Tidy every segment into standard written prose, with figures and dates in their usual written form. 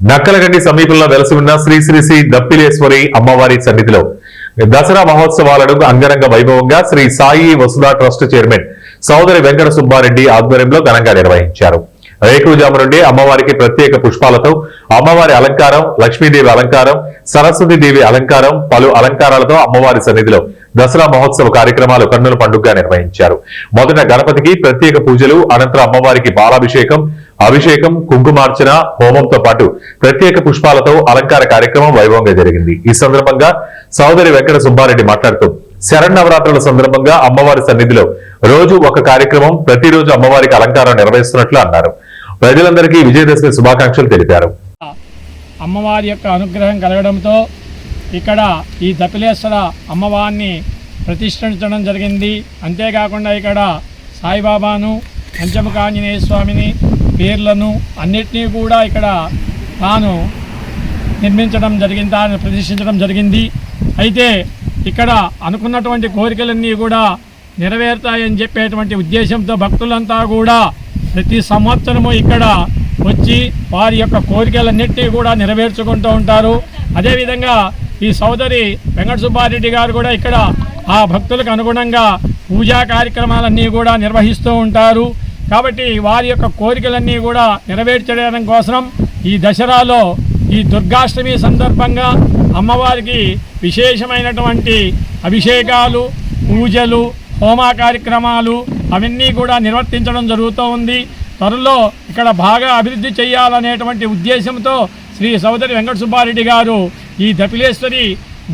నక్కలగడ్డి సమీపంలో వెలసి ఉన్న శ్రీ శ్రీ శ్రీ దప్పిలేశ్వరి అమ్మవారి సన్నిధిలో దసరా మహోత్సవాలను అంగరంగ వైభవంగా శ్రీ సాయి వసుధా ట్రస్ట్ చైర్మన్ సోదరి వెంకట సుబ్బారెడ్డి ఆధ్వర్యంలో ఘనంగా నిర్వహించారు. రేకుజాము నుండి అమ్మవారికి ప్రత్యేక పుష్పాలతో అమ్మవారి అలంకారం, లక్ష్మీదేవి అలంకారం, సరస్వతీదేవి అలంకారం, పలు అలంకారాలతో అమ్మవారి సన్నిధిలో దసరా మహోత్సవ కార్యక్రమాలు కన్నుల పండుగగా నిర్వహించారు. మొదట గణపతికి ప్రత్యేక పూజలు, అనంతరం అమ్మవారికి పాలాభిషేకం, అభిషేకం, కుంకుమార్చన, హోమంతో పాటు ప్రత్యేక పుష్పాలతో అలంకార కార్యక్రమం వైభవంగా జరిగింది. ఈ సందర్భంగా సోదరి వెంకట సుబ్బారెడ్డి మాట్లాడుతూ శరన్నవరాత్రుల సందర్భంగా అమ్మవారి సన్నిధిలో రోజు ఒక కార్యక్రమం, ప్రతిరోజు అమ్మవారికి అలంకారం నిర్వహిస్తున్నట్లు అన్నారు. ప్రజలందరికీ విజయదశమి శుభాకాంక్షలు తెలిపారు. అమ్మవారి యొక్క అనుగ్రహం కలగడంతో ఇక్కడ ఈ దపిలేశ్వర అమ్మవారిని ప్రతిష్ఠించడం జరిగింది. అంతేకాకుండా ఇక్కడ సాయిబాబాను, పంచముఖ ఆంజనేయ స్వామిని పేర్లను అన్నిటినీ కూడా ఇక్కడ తాను నిర్మించడం జరిగింది, తాను ప్రతిష్ఠించడం జరిగింది. అయితే ఇక్కడ అనుకున్నటువంటి కోరికలన్నీ కూడా నెరవేరుతాయని చెప్పేటువంటి ఉద్దేశంతో భక్తులంతా కూడా ప్రతి సంవత్సరము ఇక్కడ వచ్చి వారి యొక్క కోరికలన్నింటినీ కూడా నెరవేర్చుకుంటూ ఉంటారు. అదేవిధంగా ఈ సోదరి వెంకట సుబ్బారెడ్డి గారు కూడా ఇక్కడ ఆ భక్తులకు అనుగుణంగా పూజా కార్యక్రమాలన్నీ కూడా నిర్వహిస్తూ ఉంటారు. కాబట్టి వారి యొక్క కోరికలన్నీ కూడా నెరవేర్చడం కోసం ఈ దసరాలో ఈ దుర్గాష్టమి సందర్భంగా అమ్మవారికి విశేషమైనటువంటి అభిషేకాలు, పూజలు, హోమ కార్యక్రమాలు అవన్నీ కూడా నిర్వర్తించడం జరుగుతూ ఉంది. త్వరలో ఇక్కడ బాగా అభివృద్ధి చేయాలనేటువంటి ఉద్దేశంతో శ్రీ సోదరి వెంకట సుబ్బారెడ్డి గారు ఈ దపిలేశ్వరి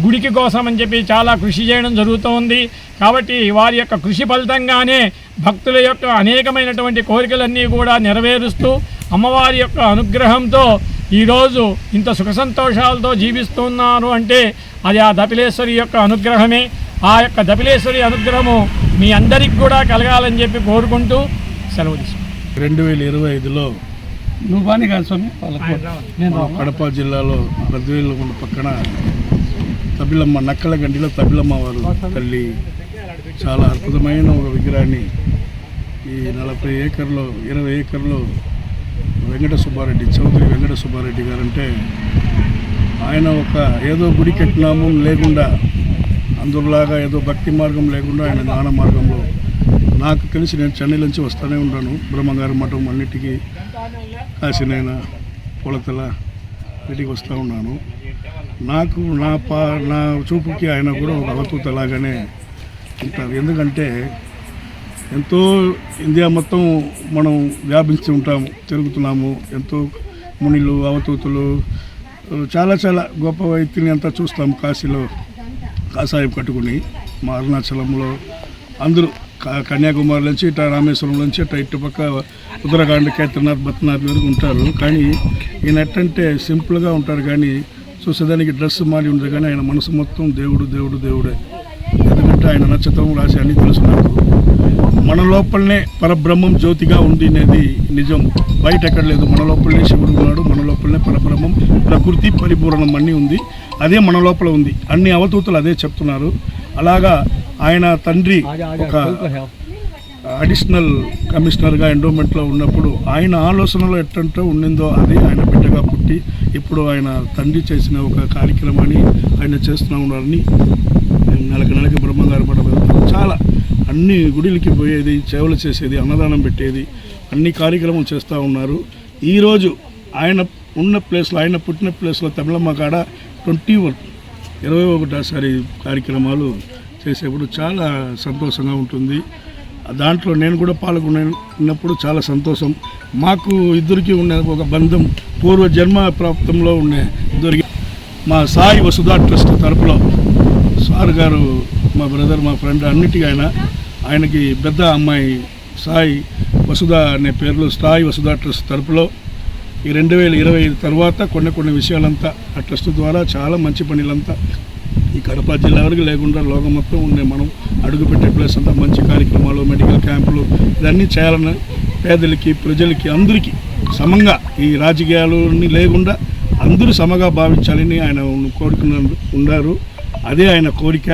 గుడికి కోసం అని చెప్పి చాలా కృషి చేయడం జరుగుతూ ఉంది. కాబట్టి వారి యొక్క కృషి ఫలితంగానే భక్తుల యొక్క అనేకమైనటువంటి కోరికలన్నీ కూడా నెరవేరుస్తూ అమ్మవారి యొక్క అనుగ్రహంతో ఈరోజు ఇంత సుఖ సంతోషాలతో జీవిస్తున్నారు అంటే అది ఆ దపిలేశ్వరి యొక్క అనుగ్రహమే. ఆ యొక్క దపిలేశ్వరి అనుగ్రహము మీ అందరికి కూడా కలగాలని చెప్పి కోరుకుంటూ సెలవు తీసుకుంటాం. 2025లో కడప జిల్లాలో గద్వేలగుండ పక్కన తబిలమ్మ నక్కలగండిలో తబిలమ్మ వారు తల్లి చాలా అద్భుతమైన ఒక విగ్రహాన్ని ఈ 40 ఏకర్లో 20 ఏకర్లో వెంకట సుబ్బారెడ్డి, చౌదరి వెంకట సుబ్బారెడ్డి గారంటే ఆయన ఒక ఏదో గుడి కట్టినాము లేకుండా అందులాగా ఏదో భక్తి మార్గం లేకుండా ఆయన జ్ఞాన మార్గంలో నాకు తెలిసి నేను చెన్నై నుంచి వస్తూనే ఉంటాను. బ్రహ్మంగారి మఠం అన్నిటికీ, కాశీనైనా, కొలతల వీటికి వస్తూ ఉన్నాను. నాకు నా చూపుకి ఆయన కూడా ఒక అవధూతలాగానే ఉంటారు. ఎందుకంటే ఎంతో ఇండియా మొత్తం మనం వ్యాపించి ఉంటాము, తిరుగుతున్నాము. ఎంతో మునిలు, అవధూతులు, చాలా చాలా గొప్ప వ్యక్తిని అంతా చూస్తాం. కాశీలో కాషాయం కట్టుకుని, మా అరుణాచలంలో అందరూ కన్యాకుమారి నుంచి ఇట్లా రామేశ్వరం నుంచి ఇట్లా ఇటుపక్క ఉత్తరాఖండ్, కేదార్నాథ్, బద్రీనాథ్ వరకు ఉంటారు. కానీ ఈయన ఎట్టంటే సింపుల్గా ఉంటారు. కానీ చూసేదానికి డ్రెస్ మారి ఉండదు. కానీ ఆయన మనసు మొత్తం దేవుడు దేవుడు దేవుడే. ఎందుకంటే ఆయన నక్షత్రం రాసి అన్నీ తెలుసు నాకు. మన లోపలనే పరబ్రహ్మం జ్యోతిగా ఉంది అనేది నిజం, బయట ఎక్కడ లేదు. మన లోపలనే శివుడు ఉన్నాడు, మన లోపలనే పరబ్రహ్మం, ప్రకృతి పరిపూర్ణం అన్నీ ఉంది. అదే మన లోపల ఉంది. అన్ని అవధూతలు అదే చెప్తున్నారు. అలాగా ఆయన తండ్రి ఒక అడిషనల్ కమిషనర్గా ఎండోమెంట్లో ఉన్నప్పుడు ఆయన ఆలోచనలో ఎట్టంటే ఉండిందో అది ఆయన బిడ్డగా పుట్టి ఇప్పుడు ఆయన తండ్రి చేసిన ఒక కార్యక్రమాన్ని ఆయన చేస్తూ ఉన్నారని నెలకి బ్రహ్మంగారి పడ చాలా అన్ని గుడిలకి పోయేది, సేవలు చేసేది, అన్నదానం పెట్టేది, అన్ని కార్యక్రమం చేస్తూ ఉన్నారు. ఈరోజు ఆయన ఉన్న ప్లేస్లో, ఆయన పుట్టిన ప్లేస్లో తమిళమ్మ కాడ 21సారి కార్యక్రమాలు చేసేప్పుడు చాలా సంతోషంగా ఉంటుంది. దాంట్లో నేను కూడా పాల్గొన్నప్పుడు చాలా సంతోషం. మాకు ఇద్దరికి ఉన్న ఒక బంధం పూర్వ జన్మ ప్రాప్తంలో ఉండే ఇద్దరికి మా సాయి వసుధా ట్రస్ట్ తరపులో సార్ గారు మా బ్రదర్, మా ఫ్రెండ్, అన్నిటికీ ఆయనకి పెద్ద అమ్మాయి సాయి వసుధ అనే పేరులో సాయి వసుధా ట్రస్ట్ తరపులో ఈ 2025 తర్వాత కొన్ని విషయాలంతా ఆ ట్రస్ట్ ద్వారా చాలా మంచి పనులంతా ఈ కడప జిల్లా వరకు లేకుండా లోకం మొత్తం ఉండే మనం అడుగుపెట్టే ప్లేస్ అంతా మంచి కార్యక్రమాలు, మెడికల్ క్యాంపులు ఇవన్నీ చేయాలని పేదలకి, ప్రజలకి, అందరికీ సమంగా ఈ రాజకీయాలని లేకుండా అందరూ సమగా భావించాలని ఆయన కోరుకున్నారు. అదే ఆయన కోరిక.